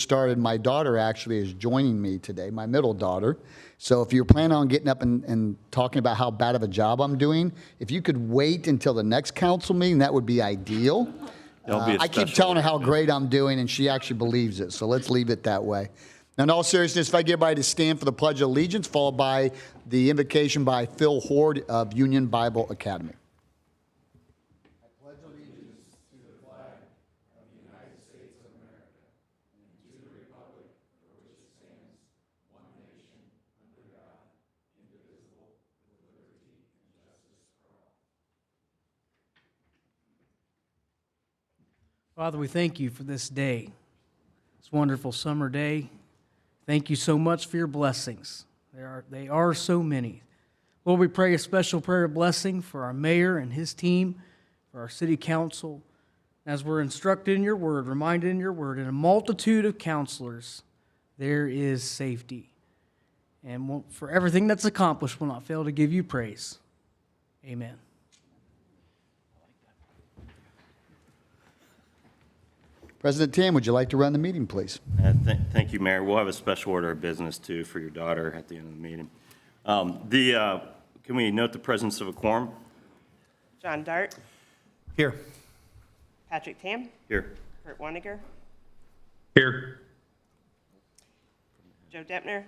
started, my daughter actually is joining me today, my middle daughter. So if you're planning on getting up and talking about how bad of a job I'm doing, if you could wait until the next council meeting, that would be ideal. I keep telling her how great I'm doing, and she actually believes it. So let's leave it that way. Now, in all seriousness, if I get everybody to stand for the Pledge of Allegiance, followed by the invocation by Phil Horde of Union Bible Academy. Father, we thank you for this day, this wonderful summer day. Thank you so much for your blessings. They are so many. Lord, we pray a special prayer of blessing for our mayor and his team, for our city council. As we're instructed in your word, reminded in your word, in a multitude of counselors, there is safety. And for everything that's accomplished, we'll not fail to give you praise. Amen. President Tam, would you like to run the meeting, please? Thank you, Mayor. We'll have a special order of business, too, for your daughter at the end of the meeting. Can we note the presence of a quorum? John Dart. Here. Patrick Tam. Here. Kurt Woniger. Here. Joe Deppner.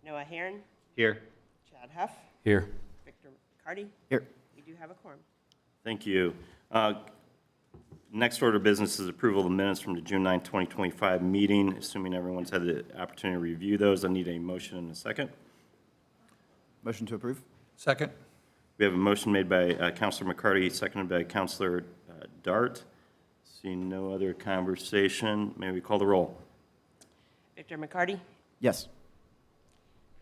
Noah Herron. Here. Chad Huff. Here. Victor McCarty. Here. We do have a quorum. Thank you. Next order of business is approval of the minutes from the June 9, 2025 meeting. Assuming everyone's had the opportunity to review those, I need a motion and a second. Motion to approve. Second. We have a motion made by Councilor McCarty, seconded by Councilor Dart. Seeing no other conversation, may we call the roll? Victor McCarty. Yes.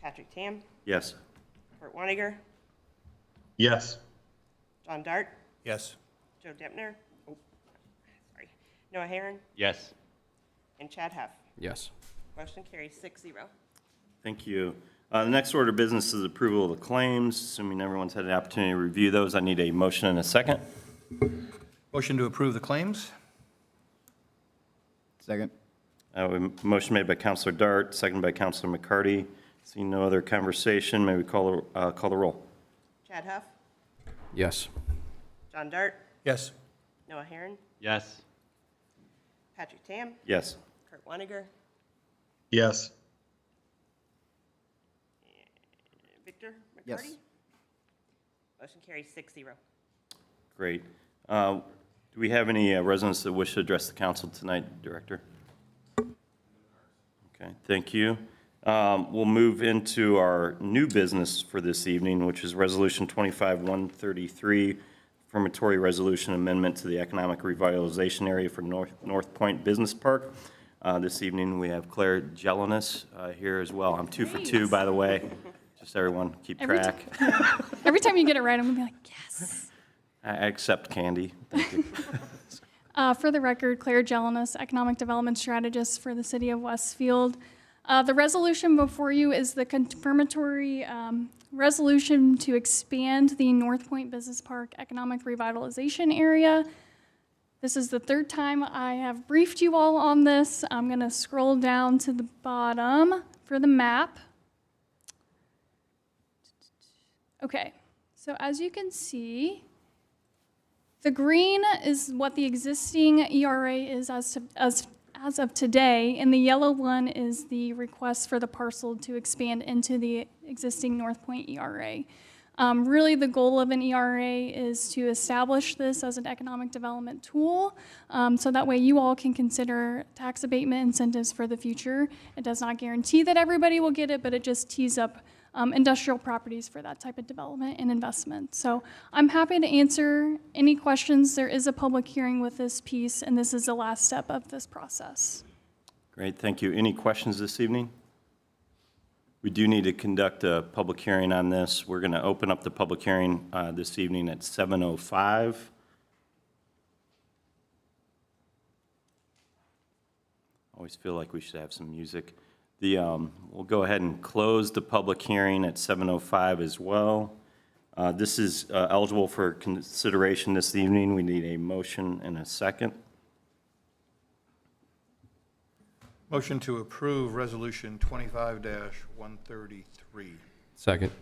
Patrick Tam. Yes. Kurt Woniger. Yes. John Dart. Yes. Joe Deppner. Oh, sorry. Noah Herron. Yes. And Chad Huff. Yes. Motion carries 6-0. Thank you. The next order of business is approval of the claims. Assuming everyone's had an opportunity to review those, I need a motion and a second. Motion to approve the claims. Second. Motion made by Councilor Dart, seconded by Councilor McCarty. Seeing no other conversation, may we call the roll? Chad Huff. Yes. John Dart. Yes. Noah Herron. Yes. Patrick Tam. Yes. Kurt Woniger. Yes. Victor McCarty. Yes. Motion carries 6-0. Great. Do we have any residents that wish to address the council tonight, Director? Okay, thank you. We'll move into our new business for this evening, which is Resolution 25-133, affirmatory resolution amendment to the economic revitalization area for North Point Business Park. This evening, we have Claire Jelinek here as well. I'm 2 for 2, by the way. Just everyone keep track. Every time you get it right, I'm going to be like, yes. I accept candy. Thank you. For the record, Claire Jelinek, Economic Development Strategist for the City of Westfield. The resolution before you is the confirmatory resolution to expand the North Point Business Park Economic Revitalization Area. This is the third time I have briefed you all on this. I'm going to scroll down to the bottom for the map. Okay, so as you can see, the green is what the existing ERA is as of today, and the yellow one is the request for the parcel to expand into the existing North Point ERA. Really, the goal of an ERA is to establish this as an economic development tool, so that way you all can consider tax abatement incentives for the future. It does not guarantee that everybody will get it, but it just tees up industrial properties for that type of development and investment. So I'm happy to answer any questions. There is a public hearing with this piece, and this is the last step of this process. Great, thank you. Any questions this evening? We do need to conduct a public hearing on this. We're going to open up the public hearing this evening at 7:05. Always feel like we should have some music. We'll go ahead and close the public hearing at 7:05 as well. This is eligible for consideration this evening. We need a motion and a second. Motion to approve Resolution 25-133. Second.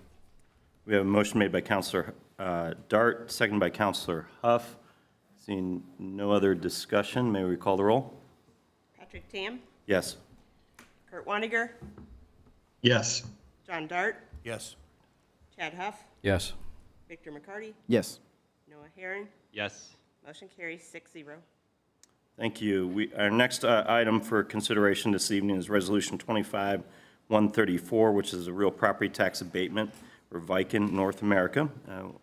We have a motion made by Counselor Dart, seconded by Counselor Huff. Seeing no other discussion, may we call the roll? Patrick Tam, Yes. Kurt Waniger, Yes. John Dart, Yes. Chad Huff, Yes. Victor McCarty, Yes. Noah Herring. Yes. Motion carries 6-0. Thank you. Our next item for consideration this evening is Resolution 25-134, which is a real property tax abatement for Viken North America.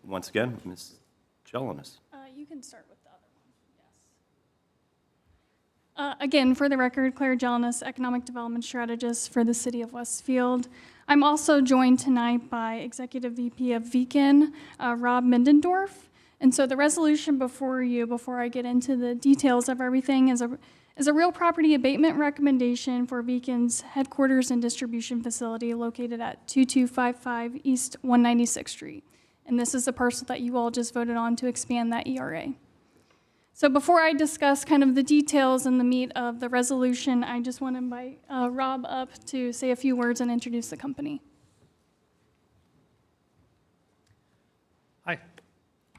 Once again, Ms. Jelinek. You can start with the other one, yes. Again, for the record, Claire Jelinek, Economic Development Strategist for the City of Westfield. I'm also joined tonight by Executive VP of Viken, Rob Mindendorf. And so the resolution before you, before I get into the details of everything, is a real property abatement recommendation for Viken's headquarters and distribution facility located at 2255 East 196th Street. And this is the parcel that you all just voted on to expand that ERA. So before I discuss kind of the details and the meat of the resolution, I just want to invite Rob up to say a few words and introduce the company. Hi,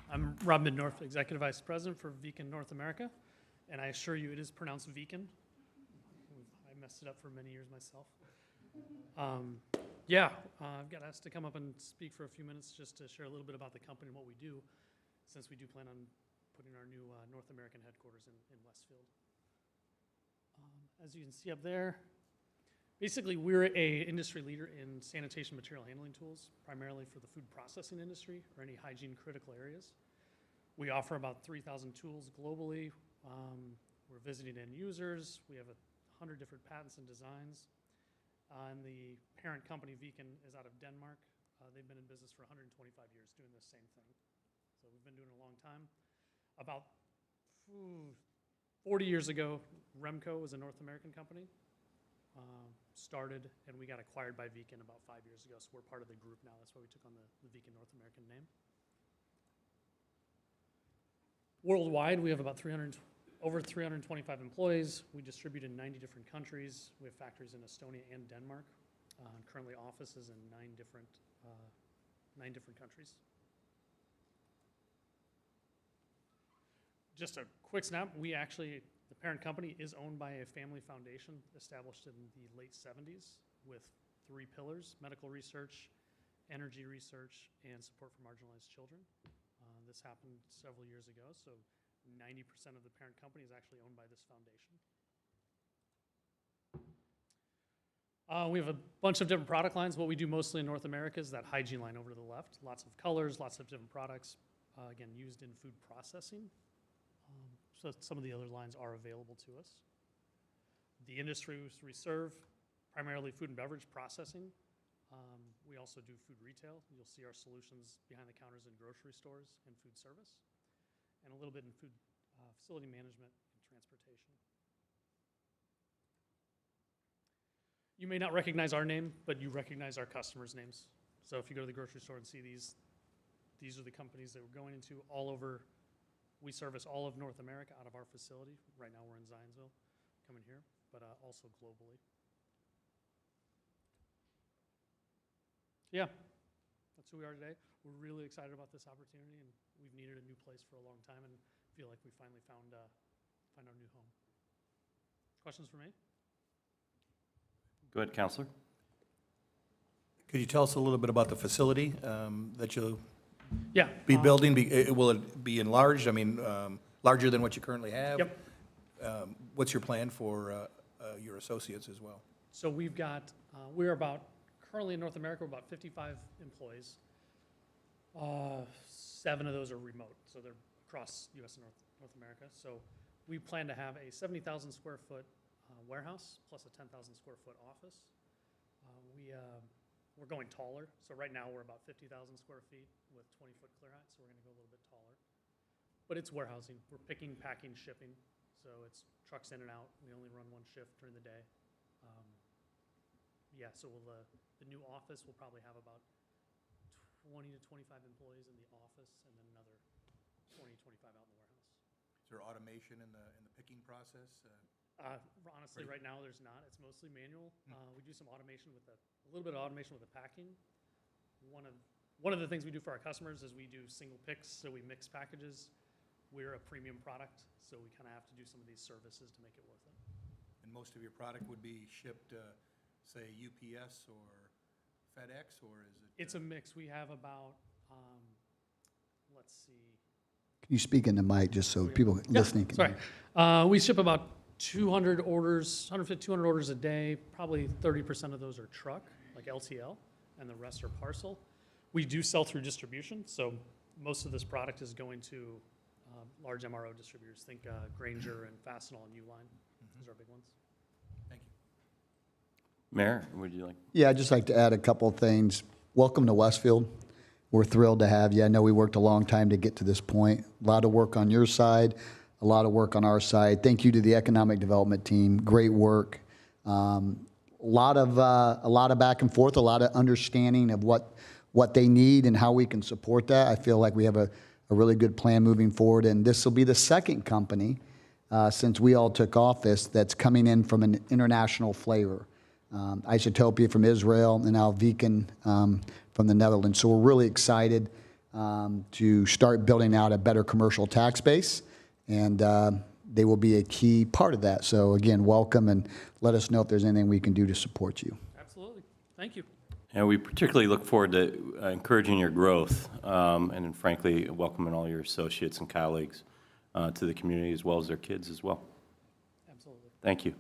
I'm Rob Midnorth, Executive Vice President for Viken North America, and I assure you it is pronounced Viken. I messed it up for many years myself. I've got asked to come up and speak for a few minutes just to share a little bit about the company and what we do, since we do plan on putting our new North American headquarters in Westfield. As you can see up there, basically we're a industry leader in sanitation material handling tools, primarily for the food processing industry or any hygiene critical areas. We offer about 3,000 tools globally. We're visiting end users. We have 100 different patents and designs. And the parent company, Viken, is out of Denmark. They've been in business for 125 years doing the same thing. So we've been doing it a long time. About 40 years ago, Remco was a North American company. Started, and we got acquired by Viken about 5 years ago, so we're part of the group now. That's why we took on the Viken North American name. Worldwide, we have about over 325 employees. We distribute in 90 different countries. We have factories in Estonia and Denmark. Currently offices in 9 different countries. Just a quick snap, the parent company is owned by a family foundation established in the late 70s with 3 pillars: medical research, energy research, and support for marginalized children. This happened several years ago, so 90% of the parent company is actually owned by this foundation. We have a bunch of different product lines. What we do mostly in North America is that hygiene line over to the left. Lots of colors, lots of different products, again, used in food processing. So some of the other lines are available to us. The industries we serve, primarily food and beverage processing. We also do food retail. You'll see our solutions behind the counters in grocery stores and food service, and a little bit in food facility management and transportation. You may not recognize our name, but you recognize our customers' names. So if you go to the grocery store and see these are the companies that we're going into all over. We service all of North America out of our facility. Right now we're in Zionsville, coming here, but also globally. Yeah, that's who we are today. We're really excited about this opportunity, and we've needed a new place for a long time and feel like we finally found our new home. Questions for me? Go ahead, Counselor. Could you tell us a little bit about the facility that you'll Yeah. be building? Will it be enlarged? I mean, larger than what you currently have? Yep. What's your plan for your associates as well? So currently in North America, we're about 55 employees. 7 of those are remote, so they're across U.S. and North America. So we plan to have a 70,000 square foot warehouse plus a 10,000 square foot office. We're going taller. So right now we're about 50,000 square feet with 20-foot clear height, so we're going to go a little bit taller. But it's warehousing. We're picking, packing, shipping. So it's trucks in and out. We only run 1 shift during the day. So the new office will probably have about 20 to 25 employees in the office and then another 20, 25 out in the warehouse. Is there automation in the picking process? Honestly, right now, there's not. It's mostly manual. We do some automation with a little bit of automation with the packing. One of the things we do for our customers is we do single picks, so we mix packages. We're a premium product, so we kind of have to do some of these services to make it worth it. And most of your product would be shipped, say, UPS or FedEx, or is it? It's a mix. We have about, let's see. Can you speak in the mic just so people listening can hear? Sorry. We ship about 200 orders, 150, 200 orders a day. Probably 30% of those are truck, like LTL, and the rest are parcel. We do sell through distribution, so most of this product is going to large MRO distributors. Think Grainger and Fastenal and Uline. Those are big ones. Thank you. Mayor, would you like? Yeah, I'd just like to add a couple of things. Welcome to Westfield. We're thrilled to have you. I know we worked a long time to get to this point. A lot of work on your side, a lot of work on our side. Thank you to the economic development team. Great work. A lot of back and forth, a lot of understanding of what they need and how we can support that. I feel like we have a really good plan moving forward, and this will be the second company since we all took office that's coming in from an international flavor. Isotopia from Israel and now Viken from the Netherlands. So we're really excited to start building out a better commercial tax base, and they will be a key part of that. So again, welcome, and let us know if there's anything we can do to support you. Absolutely. Thank you. And we particularly look forward to encouraging your growth and frankly, welcoming all your associates and colleagues to the community as well as their kids as well. Absolutely. Thank you.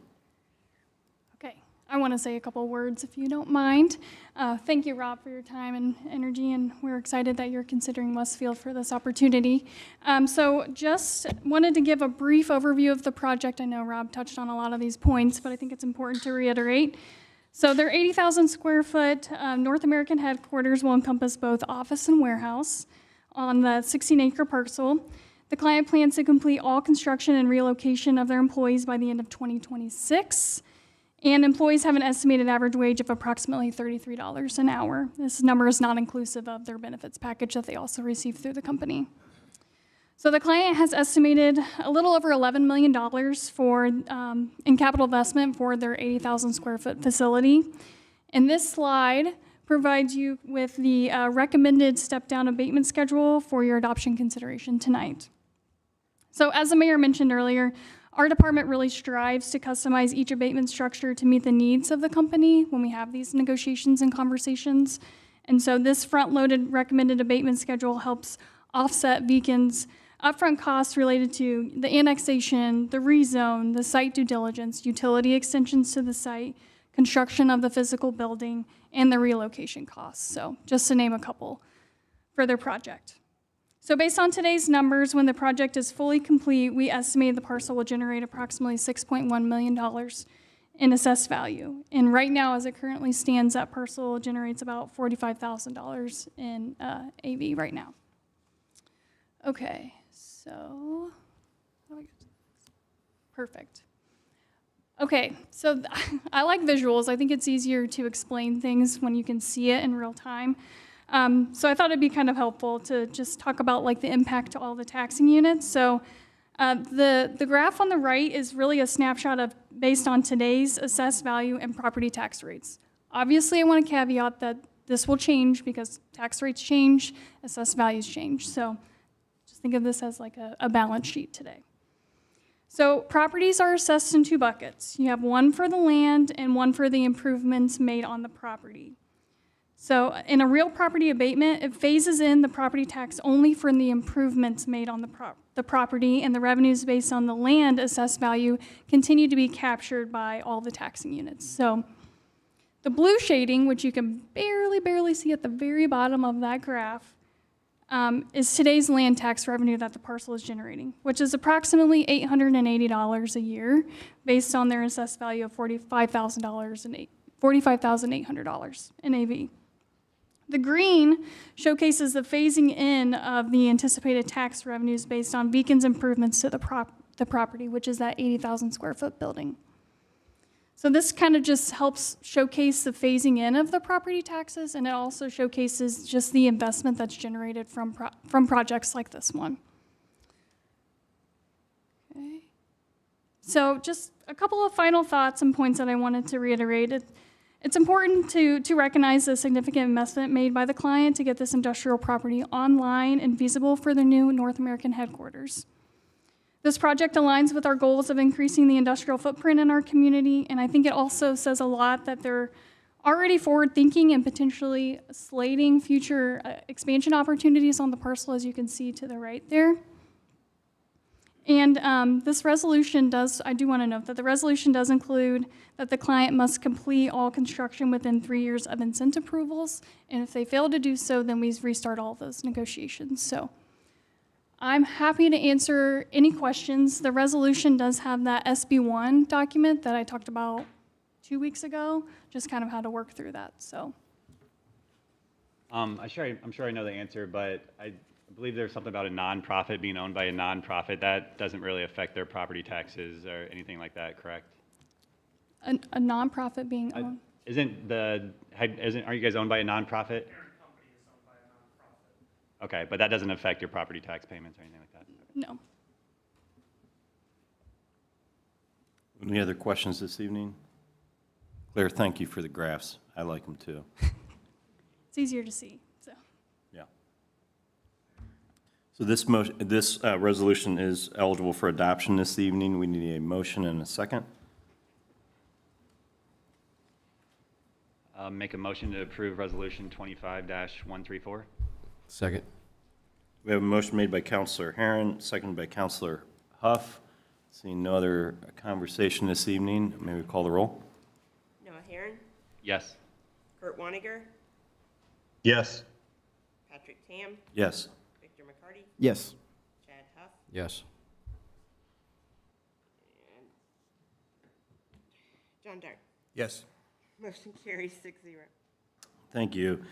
Okay, I want to say a couple words if you don't mind. Thank you, Rob, for your time and energy, and we're excited that you're considering Westfield for this opportunity. So just wanted to give a brief overview of the project. I know Rob touched on a lot of these points, but I think it's important to reiterate. So their 80,000 square foot North American headquarters will encompass both office and warehouse on the 16-acre parcel. The client plans to complete all construction and relocation of their employees by the end of 2026. And employees have an estimated average wage of approximately $33 an hour. This number is not inclusive of their benefits package that they also receive through the company. So the client has estimated a little over $11 million in capital investment for their 80,000 square foot facility. And this slide provides you with the recommended step-down abatement schedule for your adoption consideration tonight. So as the mayor mentioned earlier, our department really strives to customize each abatement structure to meet the needs of the company when we have these negotiations and conversations. And so this front-loaded recommended abatement schedule helps offset Viken's upfront costs related to the annexation, the rezone, the site due diligence, utility extensions to the site, construction of the physical building, and the relocation costs. So just to name a couple for their project. So based on today's numbers, when the project is fully complete, we estimate the parcel will generate approximately $6.1 million in assessed value. And right now, as it currently stands, that parcel generates about $45,000 in AV right now. Okay, so, perfect. Okay, so I like visuals. I think it's easier to explain things when you can see it in real time. So I thought it'd be kind of helpful to just talk about like the impact to all the taxing units. So the graph on the right is really a snapshot of based on today's assessed value and property tax rates. Obviously, I want to caveat that this will change because tax rates change, assessed values change. So just think of this as like a balance sheet today. So properties are assessed in two buckets. You have one for the land and one for the improvements made on the property. So in a real property abatement, it phases in the property tax only for the improvements made on the property, and the revenues based on the land assessed value continue to be captured by all the taxing units. So the blue shading, which you can barely see at the very bottom of that graph, is today's land tax revenue that the parcel is generating, which is approximately $880 a year based on their assessed value of $45,800 in AV. The green showcases the phasing in of the anticipated tax revenues based on Viken's improvements to the property, which is that 80,000 square foot building. So this kind of just helps showcase the phasing in of the property taxes, and it also showcases just the investment that's generated from projects like this one. Okay. So just a couple of final thoughts and points that I wanted to reiterate. It's important to recognize the significant investment made by the client to get this industrial property online and feasible for the new North American headquarters. This project aligns with our goals of increasing the industrial footprint in our community, and I think it also says a lot that they're already forward-thinking and potentially slating future expansion opportunities on the parcel, as you can see to the right there. And this resolution does, I do want to note that the resolution does include that the client must complete all construction within 3 years of incentive approvals, and if they fail to do so, then we restart all those negotiations. So I'm happy to answer any questions. The resolution does have that SB1 document that I talked about 2 weeks ago, just kind of how to work through that, so. I'm sure I know the answer, but I believe there's something about a nonprofit being owned by a nonprofit. That doesn't really affect their property taxes or anything like that, correct? A nonprofit being owned? Aren't you guys owned by a nonprofit? Okay, but that doesn't affect your property tax payments or anything like that? No. Any other questions this evening? Claire, thank you for the graphs. I like them too. It's easier to see, so. Yeah. So this resolution is eligible for adoption this evening. We need a motion and a second. Make a motion to approve Resolution 25-134. Second. We have a motion made by Counselor Herron, seconded by Counselor Huff. Seeing no other conversation this evening, may we call the roll? Noah Herron, Yes. Kurt Waniger, Yes. Patrick Tam, Yes. Victor McCarty, Yes. Chad Huff, Yes. and John Dart. Yes. Motion carries 6-0. Thank you.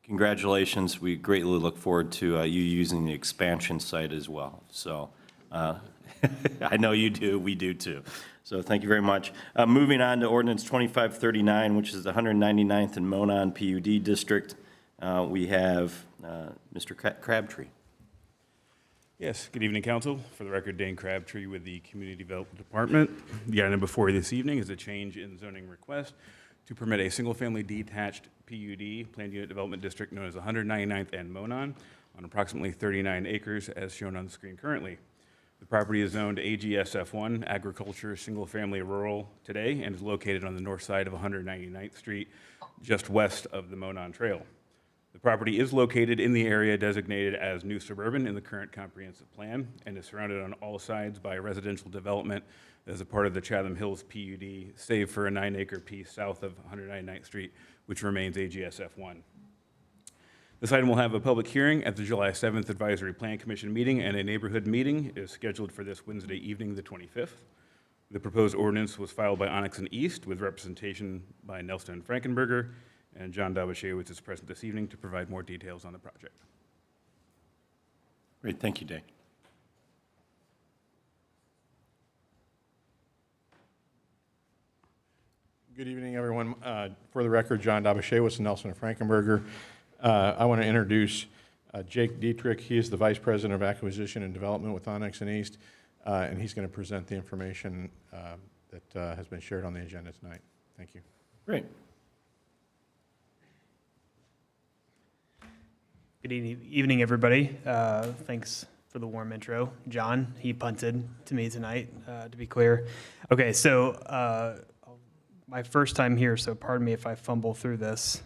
Congratulations. We greatly look forward to you using the expansion site as well. So I know you do. We do too. So thank you very much. Moving on to ordinance 2539, which is the 199th and Monon PUD district. We have Mr. Crabtree. Yes, good evening, council. For the record, Dane Crabtree with the Community Development Department. The item before you this evening is a change in zoning request to permit a single-family detached PUD, Planned Unit Development District, known as 199th and Monon, on approximately 39 acres, as shown on the screen currently. The property is zoned AGSF1, Agriculture, Single-Family Rural today, and is located on the north side of 199th Street, just west of the Monon Trail. The property is located in the area designated as New Suburban in the current comprehensive plan and is surrounded on all sides by residential development as a part of the Chatham Hills PUD, save for a 9-acre piece south of 199th Street, which remains AGSF1. This item will have a public hearing at the July 7th Advisory Plan Commission meeting, and a neighborhood meeting is scheduled for this Wednesday evening, the 25th. The proposed ordinance was filed by Onyx and East with representation by Nelson and Frankenberger, and John Dabashewitz is present this evening to provide more details on the project. Great, thank you, Dane. Good evening, everyone. For the record, John Dabashewitz and Nelson and Frankenberger. I want to introduce Jake Dietrich. He is the Vice President of Acquisition and Development with Onyx and East, and he's going to present the information that has been shared on the agenda tonight. Thank you. Great. Good evening, everybody. Thanks for the warm intro. John, he punted to me tonight, to be clear. Okay, so my first time here, so pardon me if I fumble through this.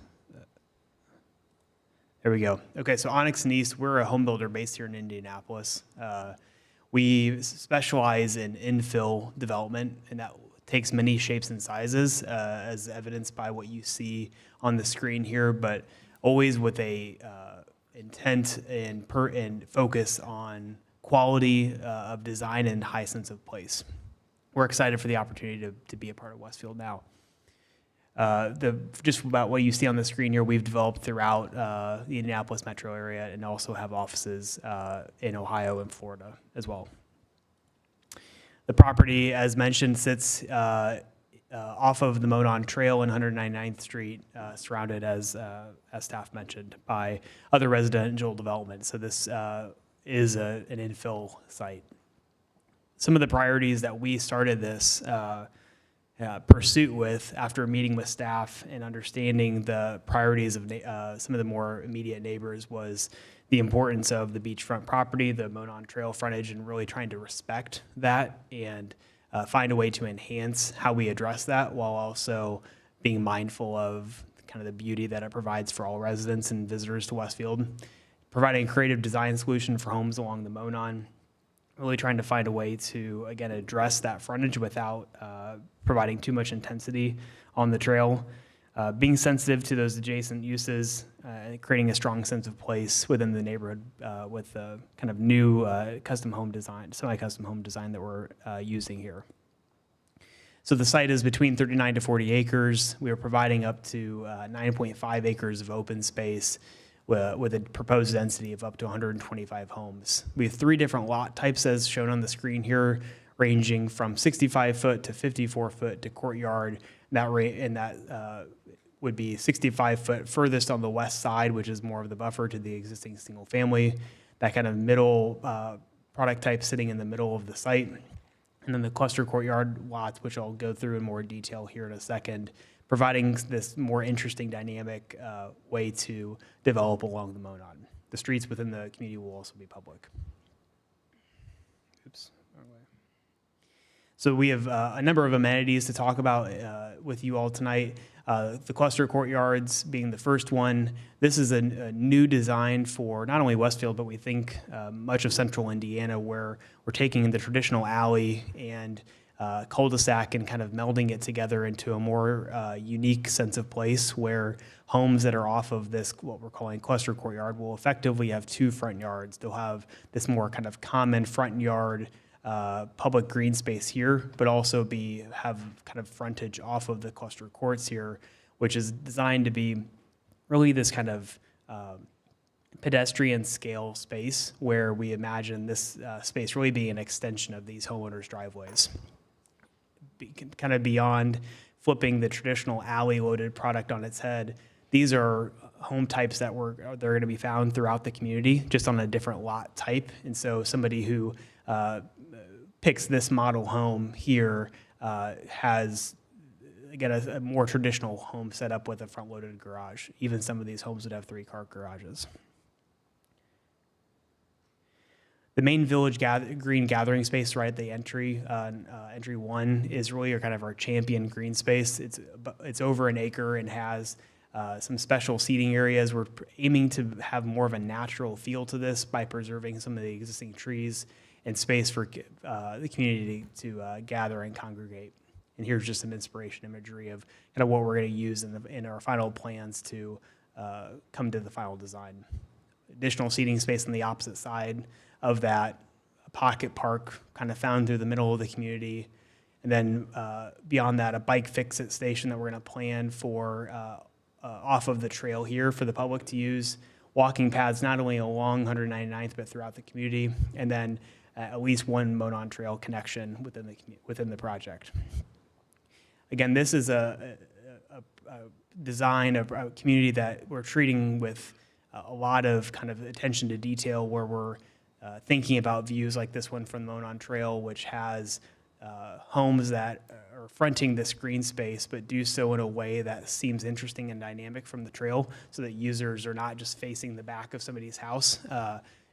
There we go. Okay, so Onyx and East, we're a home builder based here in Indianapolis. We specialize in infill development, and that takes many shapes and sizes, as evidenced by what you see on the screen here, but always with a intent and focus on quality of design and high sense of place. We're excited for the opportunity to be a part of Westfield now. Just about what you see on the screen here, we've developed throughout the Indianapolis metro area and also have offices in Ohio and Florida as well. The property, as mentioned, sits off of the Monon Trail in 199th Street, surrounded, as staff mentioned, by other residential development. So this is an infill site. some of the priorities that we started this pursuit with after meeting with staff and understanding the priorities of some of the more immediate neighbors was the importance of the beachfront property, the Monon Trail frontage, and really trying to respect that and find a way to enhance how we address that while also being mindful of kind of the beauty that it provides for all residents and visitors to Westfield. Providing a creative design solution for homes along the Monon, really trying to find a way to, again, address that frontage without providing too much intensity on the trail. Being sensitive to those adjacent uses, and creating a strong sense of place within the neighborhood with the kind of new custom home design, semi-custom home design that we're using here. So the site is between 39 to 40 acres. We are providing up to 9.5 acres of open space with a proposed density of up to 125 homes. We have 3 different lot types as shown on the screen here, ranging from 65 foot to 54 foot to courtyard. That would be 65 foot furthest on the west side, which is more of the buffer to the existing single family. That kind of middle product type sitting in the middle of the site. And then the cluster courtyard lots, which I'll go through in more detail here in a second, providing this more interesting dynamic way to develop along the Monon. The streets within the community will also be public. Oops, wrong way. So we have a number of amenities to talk about with you all tonight. The cluster courtyards being the first one. This is a new design for not only Westfield, but we think much of central Indiana, where we're taking the traditional alley and cul-de-sac and kind of melding it together into a more unique sense of place where homes that are off of this, what we're calling cluster courtyard, will effectively have 2 front yards. They'll have this more kind of common front yard public green space here, but also have kind of frontage off of the cluster courts here, which is designed to be really this kind of pedestrian scale space where we imagine this space really being an extension of these homeowners' driveways. Kind of beyond flipping the traditional alley-loaded product on its head, these are home types that they're going to be found throughout the community, just on a different lot type. And so somebody who picks this model home here has, again, a more traditional home set up with a front-loaded garage. Even some of these homes would have 3-car garages. The main village green gathering space right at the entry, entry 1, is really kind of our champion green space. It's over an acre and has some special seating areas. We're aiming to have more of a natural feel to this by preserving some of the existing trees and space for the community to gather and congregate. And here's just some inspiration imagery of kind of what we're going to use in our final plans to come to the final design. Additional seating space on the opposite side of that, a pocket park kind of found through the middle of the community. And then beyond that, a bike fix-it station that we're going to plan for off of the trail here for the public to use. Walking paths not only along 199th, but throughout the community. And then at least 1 Monon Trail connection within the project. Again, this is a design, a community that we're treating with a lot of kind of attention to detail, where we're thinking about views like this one from the Monon Trail, which has homes that are fronting this green space, but do so in a way that seems interesting and dynamic from the trail, so that users are not just facing the back of somebody's house.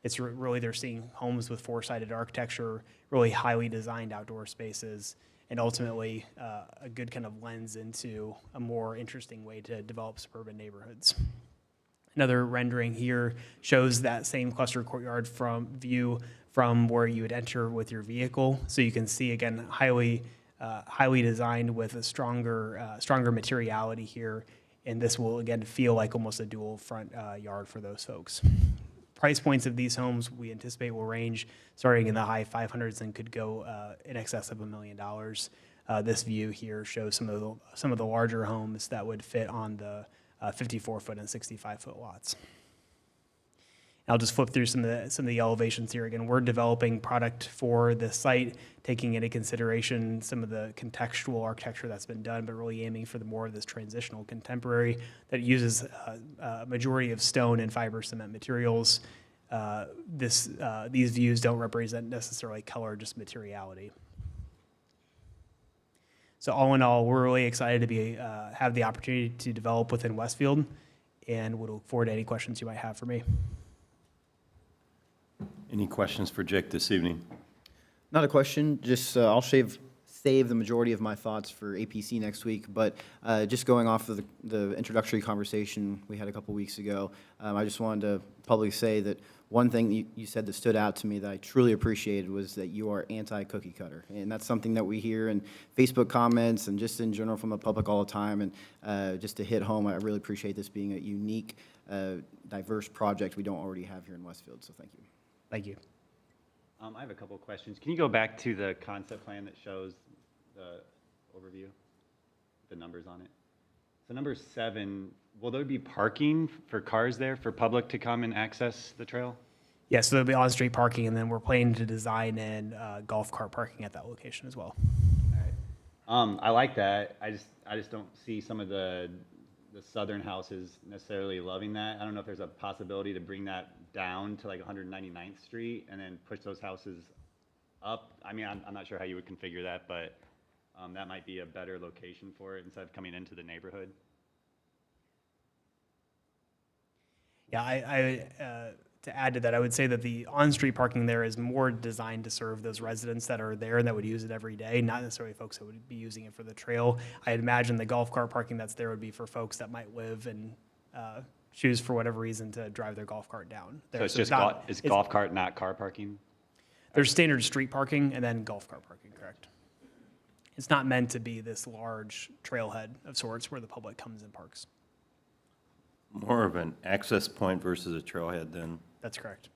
It's really, they're seeing homes with 4-sided architecture, really highly designed outdoor spaces, and ultimately a good kind of lens into a more interesting way to develop suburban neighborhoods. Another rendering here shows that same cluster courtyard view from where you would enter with your vehicle. So you can see, again, highly designed with a stronger materiality here. And this will, again, feel like almost a dual front yard for those folks. Price points of these homes we anticipate will range starting in the high 500s and could go in excess of $1 million. This view here shows some of the larger homes that would fit on the 54-foot and 65-foot lots. I'll just flip through some of the elevations here. Again, we're developing product for the site, taking into consideration some of the contextual architecture that's been done, but really aiming for more of this transitional contemporary that uses a majority of stone and fiber cement materials. these views don't represent necessarily color, just materiality. So all in all, we're really excited to be have the opportunity to develop within Westfield, and we'll look forward to any questions you might have for me. Any questions for Jake this evening? Not a question, just I'll save the majority of my thoughts for APC next week, but just going off of the introductory conversation we had a couple weeks ago, I just wanted to publicly say that one thing you said that stood out to me that I truly appreciated was that you are anti-cookie cutter, and that's something that we hear in Facebook comments and just in general from the public all the time, and just to hit home, I really appreciate this being a unique, diverse project we don't already have here in Westfield, so thank you. Thank you. I have a couple of questions. Can you go back to the concept plan that shows the overview, the numbers on it? So number 7, will there be parking for cars there for public to come and access the trail? Yeah, so there'll be on-street parking, and then we're planning to design in golf cart parking at that location as well. All right. I like that. I just don't see some of the southern houses necessarily loving that. I don't know if there's a possibility to bring that down to like 199th Street and then push those houses up. I mean, I'm not sure how you would configure that, but that might be a better location for it instead of coming into the neighborhood. Yeah, to add to that, I would say that the on-street parking there is more designed to serve those residents that are there and that would use it every day, not necessarily folks that would be using it for the trail. I'd imagine the golf cart parking that's there would be for folks that might live and choose for whatever reason to drive their golf cart down there. So it's just golf cart, not car parking? There's standard street parking and then golf cart parking, correct? It's not meant to be this large trailhead of sorts where the public comes and parks. More of an access point versus a trailhead then? That's correct.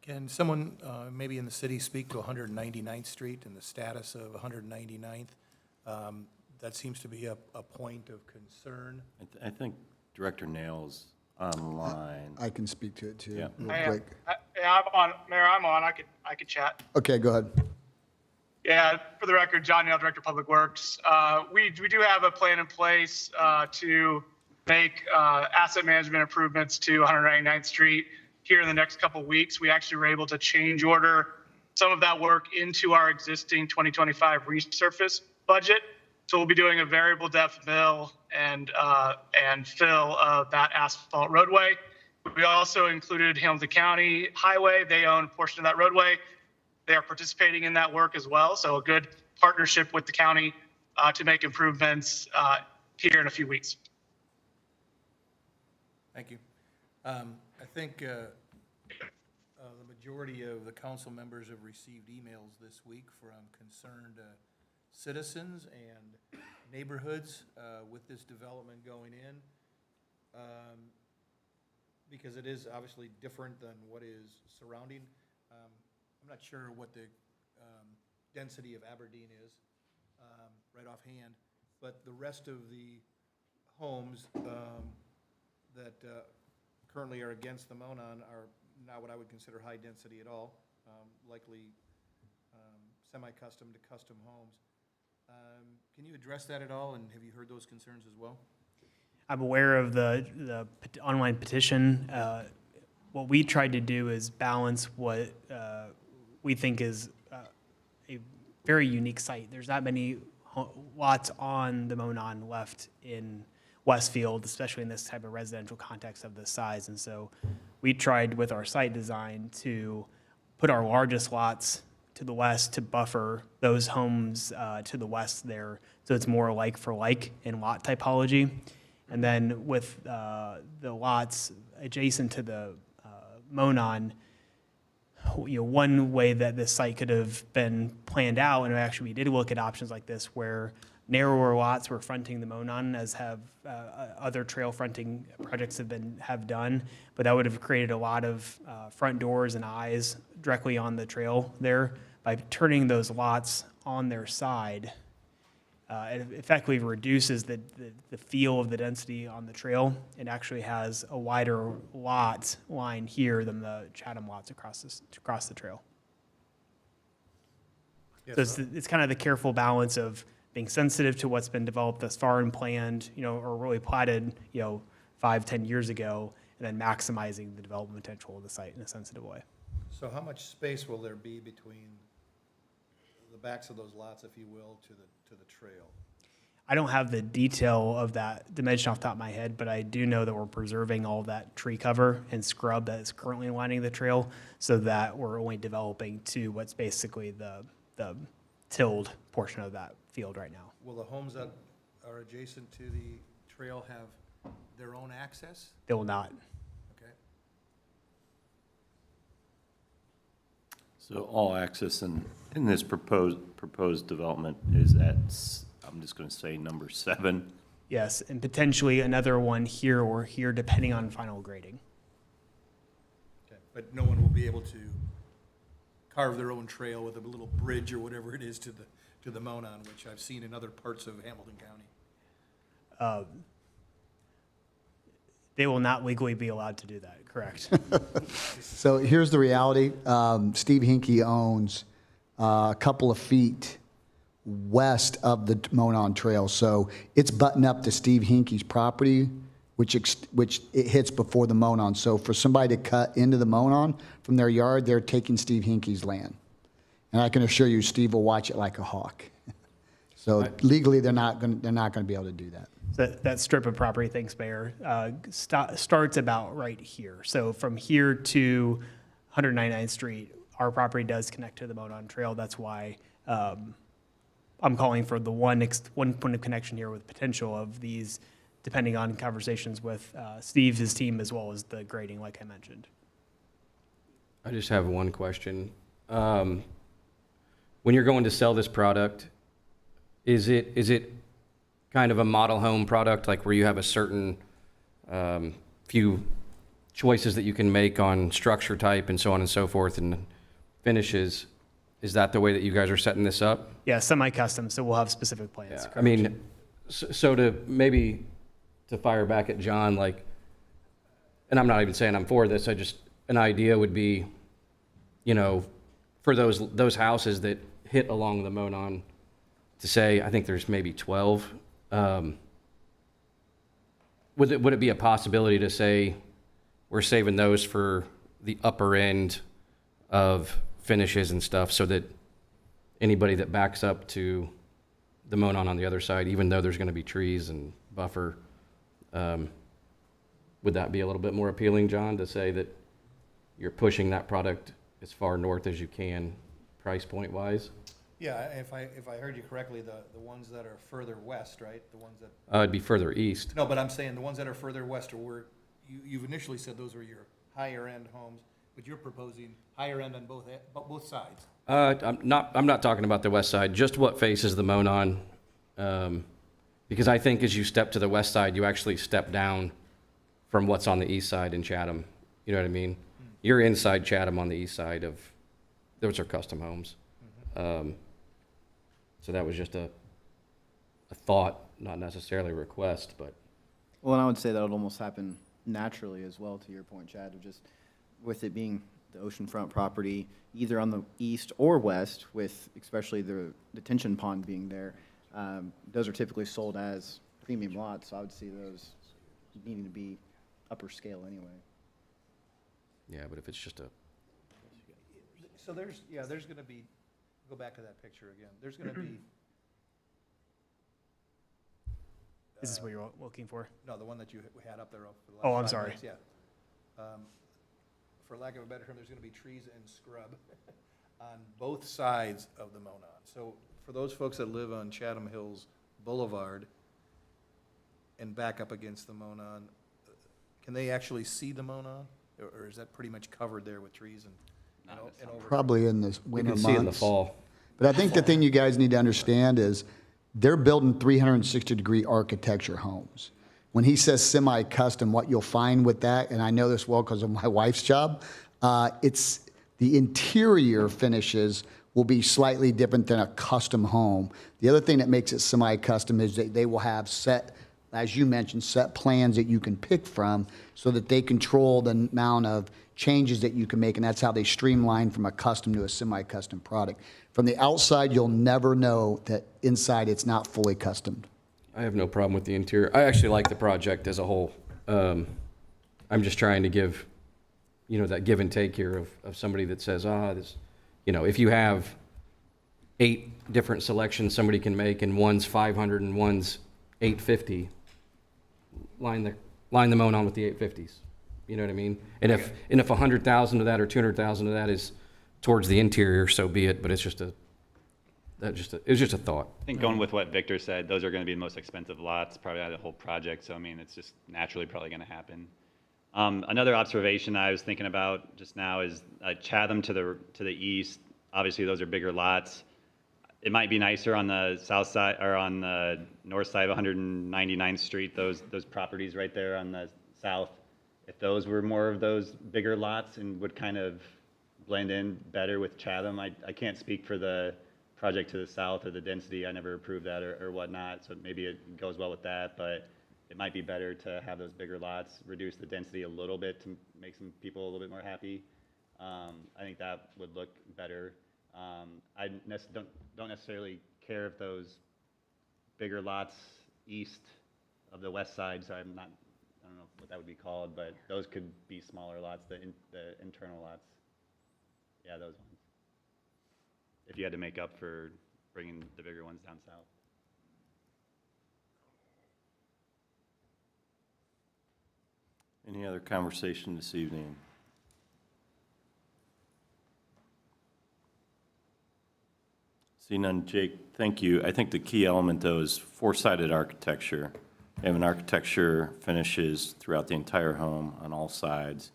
Can someone, maybe in the city, speak to 199th Street and the status of 199th? That seems to be a point of concern. I think Director Nail's online. I can speak to it too, Yeah. real quick. Yeah, I'm on. Mayor, I'm on. I could chat. Okay, go ahead. Yeah, for the record, John Neal, Director of Public Works. We do have a plan in place to make asset management improvements to 199th Street here in the next couple of weeks. We actually were able to change order some of that work into our existing 2025 resurface budget. So we'll be doing a variable depth fill and fill of that asphalt roadway. We also included Hamilton County Highway. They own a portion of that roadway. They are participating in that work as well. So a good partnership with the county to make improvements here in a few weeks. Thank you. I think the majority of the council members have received emails this week from concerned citizens and neighborhoods with this development going in, because it is obviously different than what is surrounding. I'm not sure what the density of Aberdeen is right offhand, but the rest of the homes that currently are against the Monon are not what I would consider high density at all, likely semi-custom to custom homes. Can you address that at all, and have you heard those concerns as well? I'm aware of the online petition. What we tried to do is balance what we think is a very unique site. There's not many lots on the Monon left in Westfield, especially in this type of residential context of this size. And so we tried with our site design to put our largest lots to the west to buffer those homes to the west there, so it's more like for like in lot typology. And then with the lots adjacent to the Monon, one way that this site could have been planned out, and actually we did look at options like this where narrower lots were fronting the Monon, as have other trail fronting projects have done, but that would have created a lot of front doors and eyes directly on the trail there. By turning those lots on their side, it effectively reduces the feel of the density on the trail. It actually has a wider lot line here than the Chatham lots across the trail. Yes, so it's kind of the careful balance of being sensitive to what's been developed thus far and planned, or really platted, 5-10 years ago, and then maximizing the development potential of the site in a sensitive way. So how much space will there be between the backs of those lots, if you will, to the trail? I don't have the detail of that dimension off the top of my head, but I do know that we're preserving all of that tree cover and scrub that is currently lining the trail so that we're only developing to what's basically the tilled portion of that field right now. Will the homes that are adjacent to the trail have their own access? They will not. Okay. So all access in this proposed development is at, I'm just going to say number 7. Yes, and potentially another one here or here, depending on final grading. Okay. But no one will be able to carve their own trail with a little bridge or whatever it is to the Monon, which I've seen in other parts of Hamilton County. They will not legally be allowed to do that, correct? So here's the reality. Steve Hinkie owns a couple of feet west of the Monon Trail. So it's buttoned up to Steve Hinkie's property, which it hits before the Monon. So for somebody to cut into the Monon from their yard, they're taking Steve Hinkie's land. And I can assure you, Steve will watch it like a hawk. So legally, they're not going to be able to do that. So that strip of property, thanks, Mayor, starts about right here. So from here to 199th Street, our property does connect to the Monon Trail. That's why I'm calling for the one point of connection here with potential of these, depending on conversations with Steve, his team, as well as the grading, like I mentioned. I just have one question. When you're going to sell this product, is it kind of a model home product, like where you have a certain few choices that you can make on structure type and so on and so forth and finishes? Is that the way that you guys are setting this up? Yeah, semi-custom, so we'll have specific plans. Yeah, correct. I mean, so to maybe to fire back at John, like, and I'm not even saying I'm for this, an idea would be, you know, for those houses that hit along the Monon, to say, I think there's maybe 12. Would it be a possibility to say we're saving those for the upper end of finishes and stuff, so that anybody that backs up to the Monon on the other side, even though there's going to be trees and buffer, would that be a little bit more appealing, John, to say that you're pushing that product as far north as you can, price point wise? Yeah, if I heard you correctly, the ones that are further west, right? The ones that. It'd be further east. No, but I'm saying the ones that are further west are where, you've initially said those were your higher end homes, but you're proposing higher end on both sides. I'm not talking about the west side, just what faces the Monon. Because I think as you step to the west side, you actually step down from what's on the east side in Chatham. You know what I mean? You're inside Chatham on the east side of, those are custom homes. So that was just a thought, not necessarily a request, but. Well, and I would say that would almost happen naturally as well, to your point, Chad, of just with it being the oceanfront property, either on the east or west, with especially the detention pond being there. Those are typically sold as premium lots, so I would see those needing to be upper scale anyway. Yeah, but if it's just a. So there's going to be, go back to that picture again. There's going to be. Is this what you're looking for? No, the one that you had up there for the last Oh, I'm 5 sorry. minutes, yeah. For lack of a better term, there's going to be trees and scrub on both sides of the Monon. So for those folks that live on Chatham Hills Boulevard and back up against the Monon, can they actually see the Monon? Or is that pretty much covered there with trees and over? Probably in the winter You can months. see in the fall. But I think the thing you guys need to understand is they're building 360-degree architecture homes. When he says semi-custom, what you'll find with that, and I know this well because of my wife's job, it's the interior finishes will be slightly different than a custom home. The other thing that makes it semi-custom is that they will have set, as you mentioned, set plans that you can pick from so that they control the amount of changes that you can make, and that's how they streamline from a custom to a semi-custom product. From the outside, you'll never know that inside it's not fully customed. I have no problem with the interior. I actually like the project as a whole. I I'm just trying to give, that give and take here of somebody that says, this, if you have 8 different selections somebody can make and one's 500 and one's 850, line the mown on with the 850s. You know what I mean? And if 100,000 of that or 200,000 of that is towards the interior, so be it. But it's just a thought. I think going with what Victor said, those are going to be the most expensive lots, probably out of the whole project. So I mean, it's just naturally probably going to happen. Another observation I was thinking about just now is Chatham to the east. Obviously, those are bigger lots. It might be nicer on the south side or on the north side of 199th Street. Those properties right there on the south. If those were more of those bigger lots and would kind of blend in better with Chatham, I can't speak for the project to the south or the density. I never approved that or whatnot, so maybe it goes well with that, but it might be better to have those bigger lots, reduce the density a little bit to make some people a little bit more happy. I think that would look better. I don't necessarily care if those bigger lots east of the west side, so I don't know what that would be called, but those could be smaller lots, the internal lots. Yeah, those ones. If you had to make up for bringing the bigger ones down south. Any other conversation this evening? See none, Jake, thank you. I think the key element, though, is four-sided architecture. We have an architecture finishes throughout the entire home on all sides.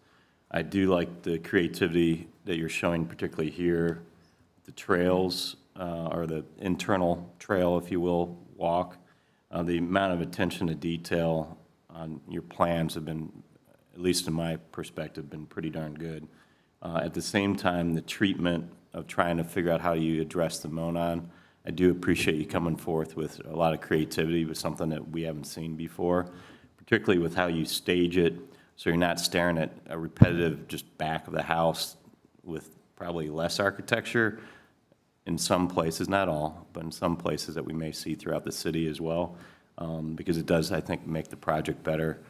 I do like the creativity that you're showing, particularly here, the trails, or the internal trail, if you will, walk. The amount of attention to detail on your plans have been, at least in my perspective, been pretty darn good. At the same time, the treatment of trying to figure out how you address the monon, I do appreciate you coming forth with a lot of creativity with something that we haven't seen before, particularly with how you stage it, so you're not staring at a repetitive just back of the house with probably less architecture in some places, not all, but in some places that we may see throughout the city as well, because it does, I think, make the project better.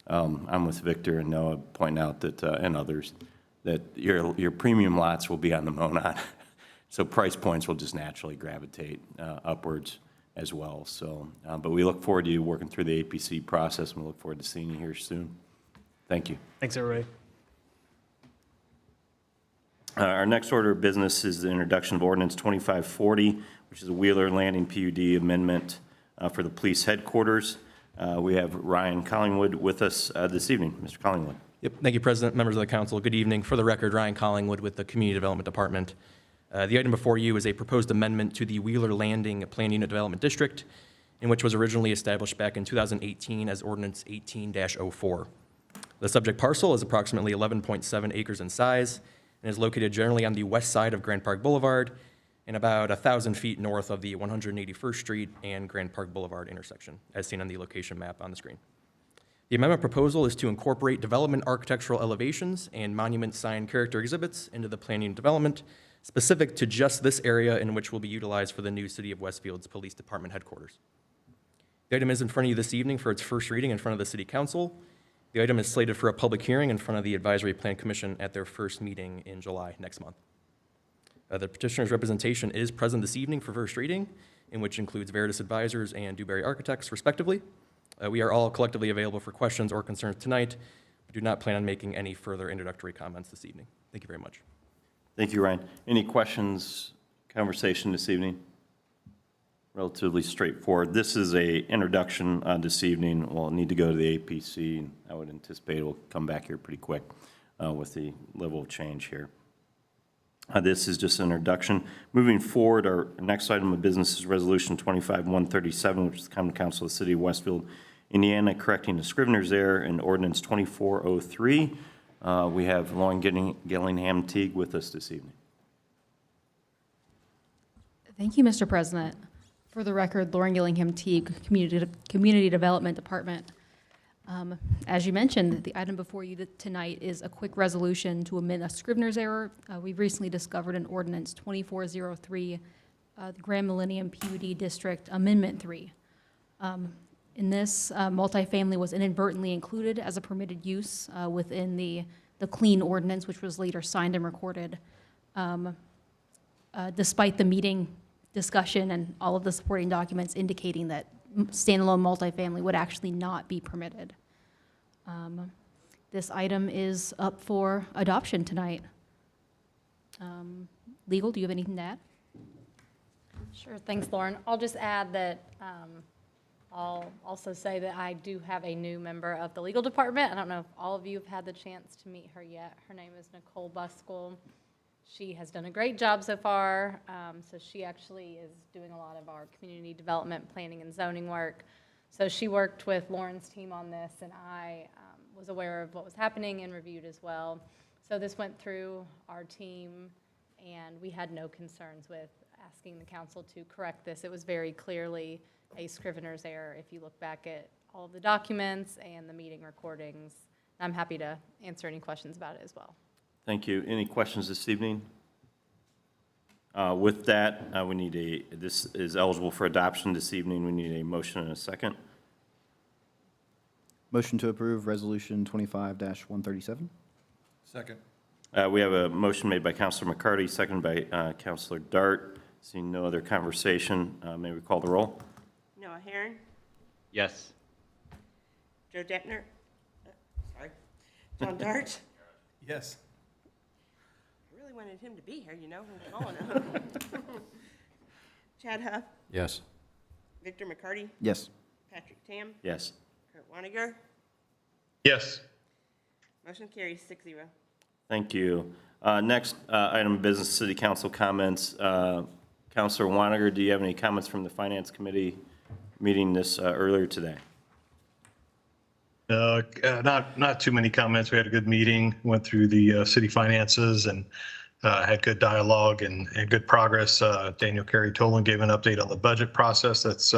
I'm with Victor and Noah pointing out that, and others, that your premium lots will be on the Monon. So price points will just naturally gravitate upwards as well. So, but we look forward to you working through the APC process, and we look forward to seeing you here soon. Thank you. Thanks, everybody. Our next order of business is the introduction of ordinance 2540, which is a Wheeler Landing PUD amendment for the police headquarters. We have Ryan Collingwood with us this evening. Mr. Collingwood. Yep. Thank you, President, members of the council. Good evening. For the record, Ryan Collingwood with the Community Development Department. The item before you is a proposed amendment to the Wheeler Landing Plan Unit Development District, in which was originally established back in 2018 as Ordinance 18-04. The subject parcel is approximately 11.7 acres in size and is located generally on the west side of Grand Park Boulevard and about 1,000 feet north of the 181st Street and Grand Park Boulevard intersection, as seen on the location map on the screen. The amendment proposal is to incorporate development architectural elevations and monument sign character exhibits into the planning and development specific to just this area, in which will be utilized for the new City of Westfield's Police Department headquarters. The item is in front of you this evening for its first reading in front of the City Council. The item is slated for a public hearing in front of the Advisory Plan Commission at their first meeting in July next month. The petitioner's representation is present this evening for first reading, in which includes Veritas Advisors and Dewberry Architects, respectively. We are all collectively available for questions or concerns tonight, but do not plan on making any further introductory comments this evening. Thank you very much. Thank you, Ryan. Any questions, conversation this evening? Relatively straightforward. This is a introduction this evening. We'll need to go to the APC, and I would anticipate we'll come back here pretty quick with the level of change here. This is just an introduction. Moving forward, our next item of business is Resolution 25-137, which is the Common Council of the City of Westfield, Indiana, correcting the Scrivener's error in Ordinance 2403. We have Lauren Gillingham-Teague with us this evening. Thank you, Mr. President. For the record, Lauren Gillingham-Teague, Community Development Department. As you mentioned, the item before you tonight is a quick resolution to amend a Scrivener's error. We've recently discovered an Ordinance 2403, the Grand Millennium PUD District Amendment 3. In this, multifamily was inadvertently included as a permitted use within the clean ordinance, which was later signed and recorded. Despite the meeting discussion and all of the supporting documents indicating that standalone multifamily would actually not be permitted. This item is up for adoption tonight. Legal, do you have anything to add? Sure, thanks, Lauren. I'll just add that I'll also say that I do have a new member of the legal department. I don't know if all of you have had the chance to meet her yet. Her name is Nicole Buskell. She has done a great job so far. So she actually is doing a lot of our community development, planning, and zoning work. So she worked with Lauren's team on this, and I was aware of what was happening and reviewed as well. So this went through our team, and we had no concerns with asking the council to correct this. It was very clearly a scrivener's error if you look back at all of the documents and the meeting recordings. I'm happy to answer any questions about it as well. Thank you. Any questions this evening? With that, we need this is eligible for adoption this evening. We need a motion and a second. Motion to approve Resolution 25-137. Second. We have a motion made by Councilor McCarty, seconded by Councilor Dart. Seeing no other conversation, may we call the roll? Noah Herron, Yes. Joe Deckner, sorry, John Dart. Yes. I really wanted him to be here, you know, I'm calling him. Chad Huff, Yes. Victor McCarty, Yes. Patrick Tam, Yes. Kurt Waniger. Yes. Motion carries 6-0. Thank you. Next item of business, city council comments. Councilor Waniger, do you have any comments from the finance committee meeting this earlier today? Not too many comments. We had a good meeting, went through the city finances and had good dialogue and good progress. Daniel Carey Tolan gave an update on the budget process that's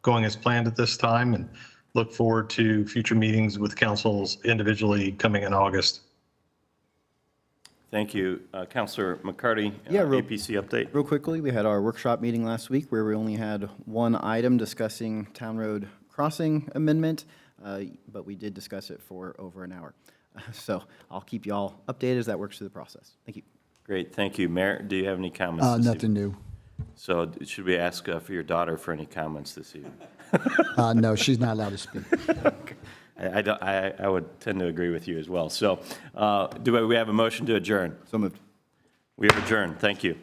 going as planned at this time, and look forward to future meetings with councils individually coming in August. Thank you. Councilor McCarty, Yeah, APC update. Real quickly, we had our workshop meeting last week where we only had one item discussing Town Road Crossing Amendment, but we did discuss it for over an hour. So I'll keep you all updated as that works through the process. Thank you. Great, thank you. Mayor, do you have any comments? this Nothing evening? new. So should we ask for your daughter for any comments this evening? No, she's not allowed to speak. I would tend to agree with you as well. So do we have a motion to adjourn? So moved. We are adjourned. Thank you.